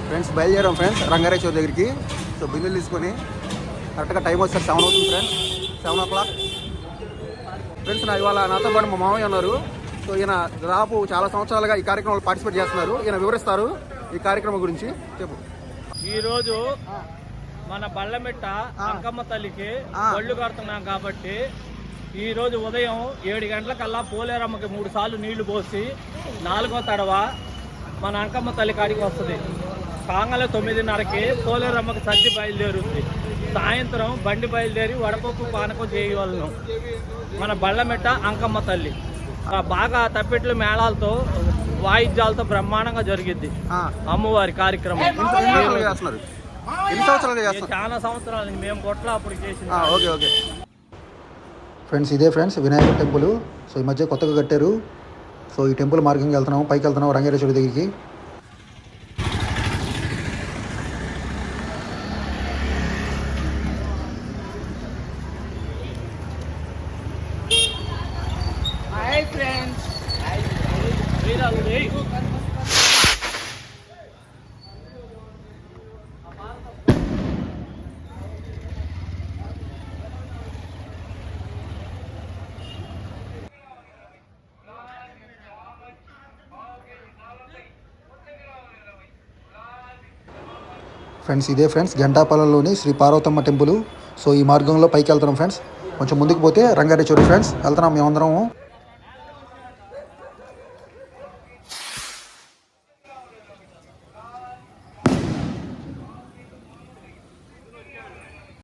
Friends బయలుదేరాం friends Rangarao Chowdary దగ్గరికి. So బిల్లులు తీసుకొని కరెక్ట్గా టైం వచ్చేసరికి 7 అవుతుంది ఫ్రెండ్స్, 7 o'clock. ఫ్రెండ్స్ ఇవాళ నాతో పాటు మా మామయ్య ఉన్నారు. సో ఈయన దాదాపు చాలా సంవత్సరాలుగా ఈ కార్యక్రమంలో పార్టిసిపేట్ చేస్తున్నారు. ఈయన వివరిస్తారు ఈ కార్యక్రమం గురించి. చెప్పు. ఈరోజు మన బళ్ళమెట్ట అంకమ్మ తల్లికి ఒళ్ళు కడుతున్నాం కాబట్టి ఈరోజు ఉదయం 7 గంటలకల్లా పోలేరమ్మకి 3 సార్లు నీళ్లు పోసి 4వ తడవ మన అంకమ్మ తల్లి కాడికి వస్తుంది. కాంగల 9:30కి పోలేరమ్మకి సజ్జి బయలుదేరుతుంది. సాయంత్రం బండి బయలుదేరి వడపప్పు పానకం చేయవలను. మన బళ్ళమెట్ట అంకమ్మ తల్లి బాగా తప్పెట్లు మేళాలతో వాయిద్యాలతో బ్రహ్మాండంగా జరిగిద్ది అమ్మవారి కార్యక్రమం. చాలా సంవత్సరాలు మేము కొట్ల అప్పుడు చేసింది. ఫ్రెండ్స్ ఇదే ఫ్రెండ్స్ వినాయక టెంపుల్. సో ఈ మధ్య కొత్తగా కట్టారు. సో ఈ టెంపుల్ మార్గంగా వెళ్తున్నాము, పైకి వెళ్తున్నాము రంగారేశ్వరి దగ్గరికి. ఫ్రెండ్స్ ఇదే ఫ్రెండ్స్ గంటాపాలెంలోని శ్రీ పార్వతమ్మ టెంపుల్. సో ఈ మార్గంలో పైకి వెళ్తున్నాం ఫ్రెండ్స్. కొంచెం ముందుకు పోతే రంగారేశ్వరి ఫ్రెండ్స్ వెళ్తున్నాం మేమందరం.